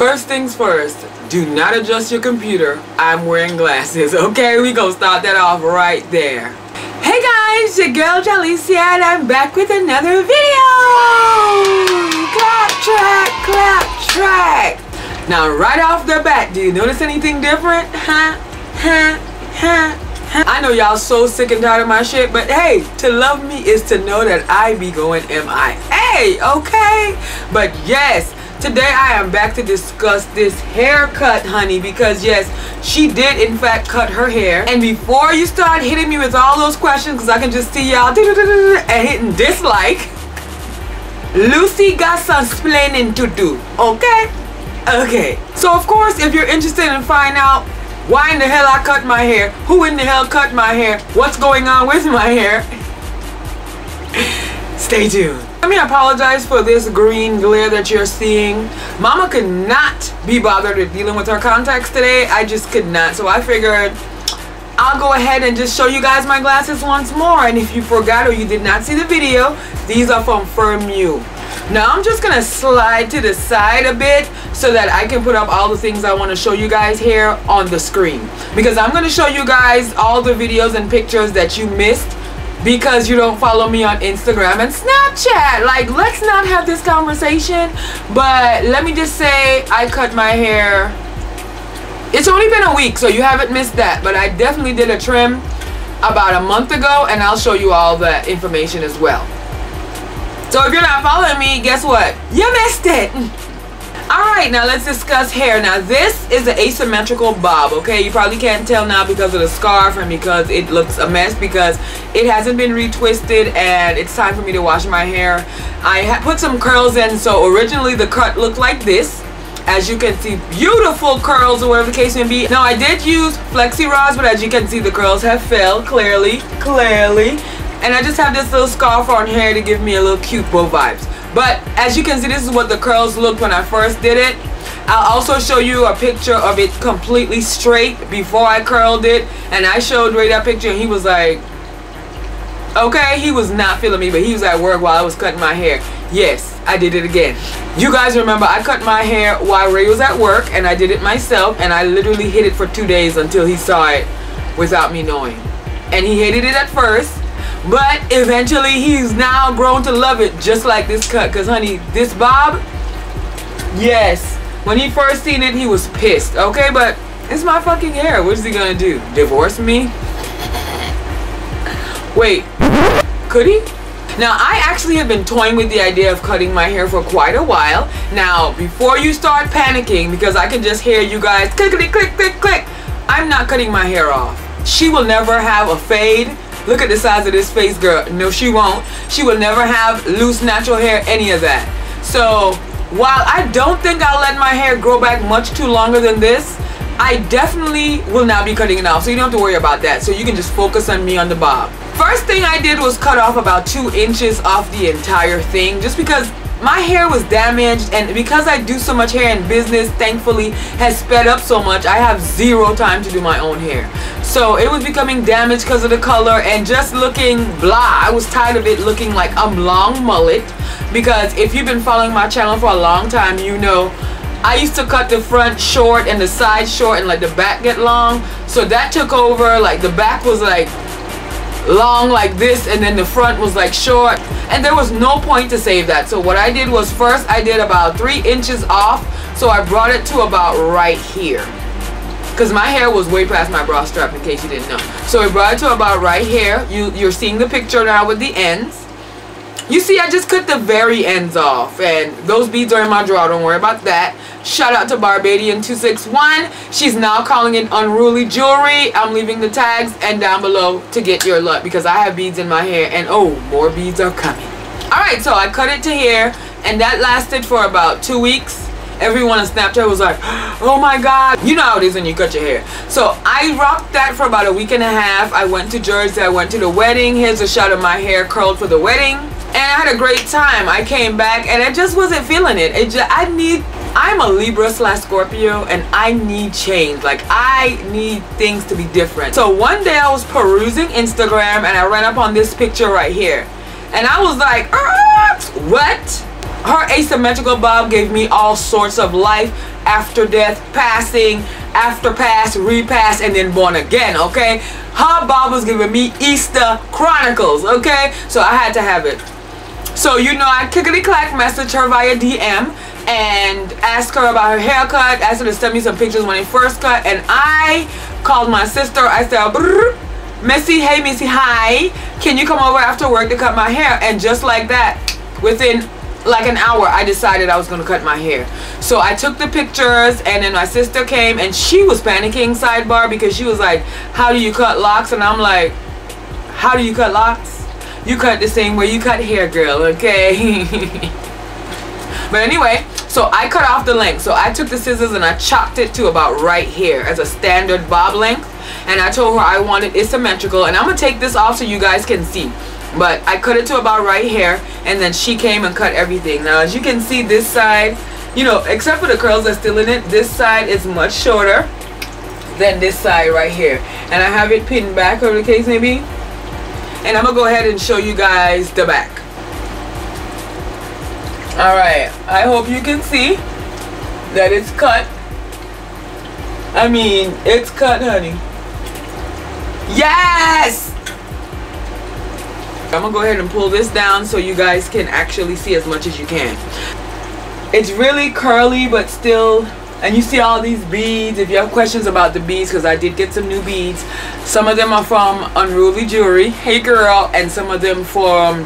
First things first, do not adjust your computer. I'm wearing glasses, okay? We gonna start that off right there. Hey guys, your girl Jalicia, and I'm back with another video! Clap track, clap track! Now right off the bat, do you notice anything different? I know y'all so sick and tired of my shit, but hey, to love me is to know that I be going MIA, okay? But yes, today I am back to discuss this haircut, honey, because yes, she did in fact cut her hair. And before you start hitting me with all those questions, because I can just see y'all and hitting dislike, Lucy got some splaining to do, okay? Okay, so of course, if you're interested in finding out why in the hell I cut my hair, who in the hell cut my hair, what's going on with my hair, stay tuned. Let me apologize for this green glare that you're seeing. Mama could not be bothered with dealing with her contacts today. I just could not. So I figured I'll go ahead and just show you guys my glasses once more. And if you forgot or you did not see the video, these are from Firmu. Now I'm just going to slide to the side a bit so that I can put up all the things I want to show you guys here on the screen. Because I'm going to show you guys all the videos and pictures that you missed because you don't follow me on Instagram and Snapchat. Like, let's not have this conversation. But let me just say, I cut my hair. It's only been a week, so you haven't missed that. But I definitely did a trim about a month ago, and I'll show you all that information as well. So if you're not following me, guess what? You missed it. Alright, now let's discuss hair. Now this is an asymmetrical bob, okay? You probably can't tell now because of the scarf and because it looks a mess because it hasn't been retwisted and it's time for me to wash my hair. I put some curls in, so originally the cut looked like this. As you can see, beautiful curls or whatever the case may be. Now I did use flexi rods, but as you can see, the curls have fell clearly. And I just have this little scarf on here to give me a little cute bow vibes. But as you can see, this is what the curls looked when I first did it. I'll also show you a picture of it completely straight before I curled it. And I showed Ray that picture and he was like, okay, he was not feeling me, but he was at work while I was cutting my hair. Yes, I did it again. You guys remember I cut my hair while Ray was at work and I did it myself, and I literally hid it for 2 days until he saw it without me knowing. And he hated it at first, but eventually he's now grown to love it, just like this cut. Because honey, this bob, yes, when he first seen it he was pissed, okay? But it's my fucking hair. What is he gonna do, divorce me? Wait, could he? Now I actually have been toying with the idea of cutting my hair for quite a while. Now before you start panicking, because I can just hear you guys clickety click click click, I'm not cutting my hair off. She will never have a fade. Look at the size of this face, girl. No, she won't. She will never have loose natural hair, any of that. So while I don't think I'll let my hair grow back much too longer than this, I definitely will not be cutting it off. So you don't have to worry about that. So you can just focus on me on the bob. First thing I did was cut off about 2 inches off the entire thing, just because my hair was damaged, and because I do so much hair in business, thankfully has sped up so much, I have 0 time to do my own hair. So it was becoming damaged because of the color and just looking blah. I was tired of it looking like a long mullet, because if you've been following my channel for a long time, you know I used to cut the front short and the side short and let the back get long. So that took over. Like the back was like long like this, and then the front was like short, and there was no point to save that. So what I did was, first I did about 3 inches off, so I brought it to about right here, because my hair was way past my bra strap, in case you didn't know. So I brought it to about right here. You're seeing the picture now with the ends. You see, I just cut the very ends off, and those beads are in my drawer, don't worry about that. Shout out to Barbadian261. She's now calling it unruly jewelry. I'm leaving the tags and down below to get your luck, because I have beads in my hair, and oh, more beads are coming. Alright, so I cut it to here, and that lasted for about 2 weeks. Everyone on Snapchat was like, oh my god. You know how it is when you cut your hair. So I rocked that for about a week and a half. I went to Jersey. I went to the wedding. Here's a shot of my hair curled for the wedding. And I had a great time. I came back and I just wasn't feeling it. I'm a Libra/Scorpio, and I need change. Like, I need things to be different. So one day I was perusing Instagram and I ran up on this picture right here. And I was like, what? her asymmetrical bob gave me all sorts of life, after death, passing, after pass, repass, and then born again, okay? Her bob was giving me Easter Chronicles, okay? So I had to have it. So, you know, I clickety-clack messaged her via DM and asked her about her haircut, asked her to send me some pictures when it first cut, and I called my sister. I said, Missy, hey Missy, hi, can you come over after work to cut my hair? And just like that, within like an hour, I decided I was going to cut my hair. So I took the pictures, and then my sister came, and she was panicking, sidebar, because she was like, how do you cut locks? And I'm like, how do you cut locks? You cut the same way you cut hair, girl, okay? But anyway, so I cut off the length. So I took the scissors and I chopped it to about right here as a standard bob length. And I told her I wanted it symmetrical. And I'm going to take this off so you guys can see. But I cut it to about right here. And then she came and cut everything. Now, as you can see, this side, you know, except for the curls that's still in it, this side is much shorter than this side right here. And I have it pinned back, or the case may be. And I'm going to go ahead and show you guys the back. Alright, I hope you can see that it's cut. I mean, it's cut, honey. Yes! I'm gonna go ahead and pull this down so you guys can actually see as much as you can. It's really curly, but still, and you see all these beads. If you have questions about the beads, because I did get some new beads. Some of them are from Unruly Jewelry, hey girl, and some of them from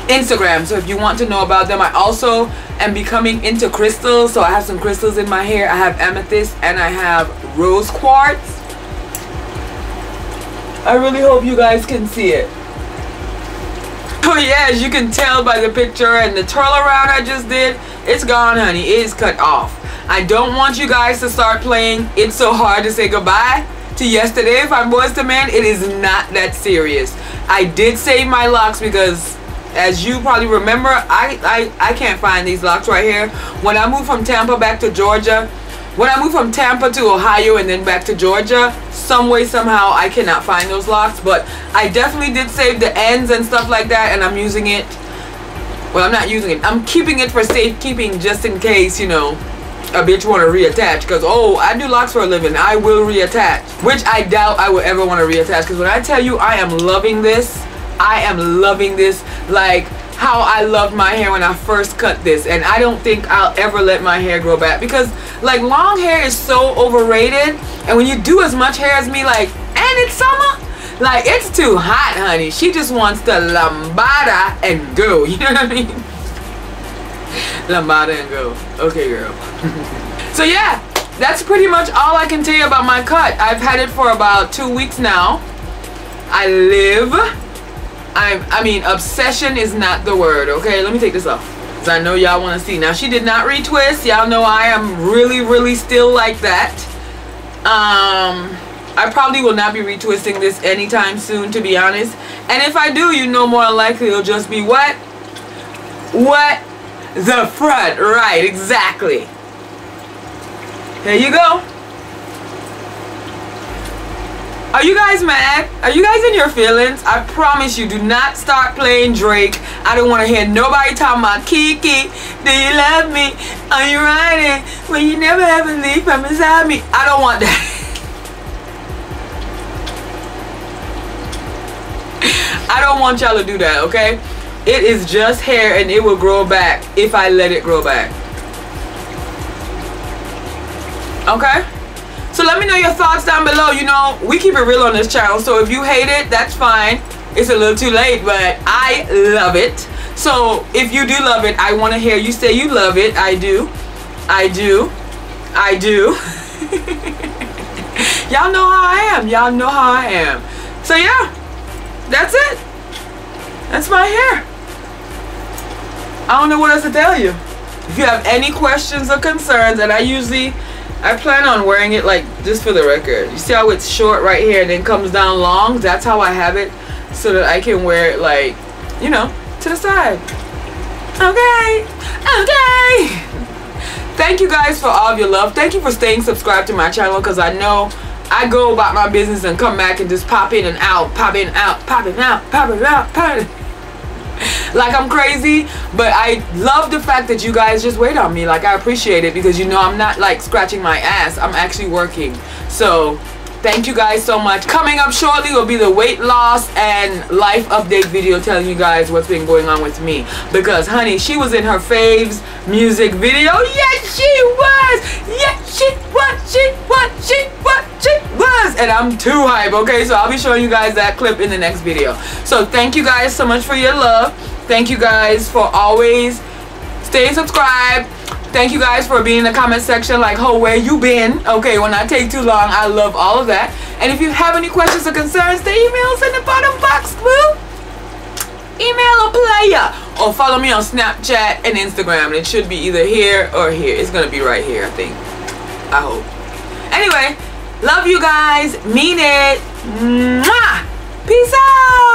Instagram. So if you want to know about them, I also am becoming into crystals. So I have some crystals in my hair. I have amethyst and I have rose quartz. I really hope you guys can see it. Oh yeah, as you can tell by the picture and the twirl around I just did, it's gone, honey. It is cut off. I don't want you guys to start playing It's So Hard to Say Goodbye to Yesterday if I'm Boyz II Men. It is not that serious. I did save my locks because, as you probably remember, I can't find these locks right here. When I moved from Tampa back to Georgia, when I moved from Tampa to Ohio and then back to Georgia, some way, somehow, I cannot find those locks. But I definitely did save the ends and stuff like that, and I'm using it. Well, I'm not using it. I'm keeping it for safekeeping just in case, you know, a bitch want to reattach. Because, oh, I do locks for a living. I will reattach. Which I doubt I will ever want to reattach. Because when I tell you I am loving this, I am loving this like how I loved my hair when I first cut this. And I don't think I'll ever let my hair grow back, because like long hair is so overrated. And when you do as much hair as me, like, and it's summer, like, it's too hot, honey. She just wants the lambada and go. You know what I mean? Lambada and go. Okay, girl. So yeah, that's pretty much all I can tell you about my cut. I've had it for about 2 weeks now. I mean, obsession is not the word, okay? Let me take this off, because I know y'all want to see. Now, she did not retwist. Y'all know I am really still like that. I probably will not be retwisting this anytime soon, to be honest. And if I do, you know, more than likely it'll just be what? What? The front. Right, exactly. There you go. Are you guys mad? Are you guys in your feelings? I promise you, do not start playing Drake. I don't want to hear nobody talking about Kiki. Do you love me? Are you riding when you never ever leave from beside me? I don't want that. I don't want y'all to do that, okay? It is just hair and it will grow back if I let it grow back. Okay? So let me know your thoughts down below. You know, we keep it real on this channel. So if you hate it, that's fine. It's a little too late, but I love it. So if you do love it, I want to hear you say you love it. I do. I do. I do. Y'all know how I am. Y'all know how I am. So yeah, that's it. That's my hair. I don't know what else to tell you. If you have any questions or concerns, and I plan on wearing it like just for the record. You see how it's short right here and then comes down long? That's how I have it, so that I can wear it like, you know, to the side. Okay. Okay. Thank you guys for all of your love. Thank you for staying subscribed to my channel, because I know I go about my business and come back and just pop in and out, pop in, out, pop in, out, pop in, out, pop in. like I'm crazy, but I love the fact that you guys just wait on me. Like, I appreciate it, because you know I'm not like scratching my ass. I'm actually working. So thank you guys so much. Coming up shortly will be the weight loss and life update video telling you guys what's been going on with me. Because honey, she was in her faves music video. Yes, she was. Yes, she was. She was. And I'm too hype, okay? So I'll be showing you guys that clip in the next video. So thank you guys so much for your love. Thank you guys for always staying subscribed. Thank you guys for being in the comment section like, oh, where you been? Okay, when I take too long, I love all of that. And if you have any questions or concerns, the email's in the bottom box, boo. Email a player. Or follow me on Snapchat and Instagram. It should be either here or here. It's going to be right here, I think. I hope. Anyway, love you guys. Mean it. Mwah! Peace out.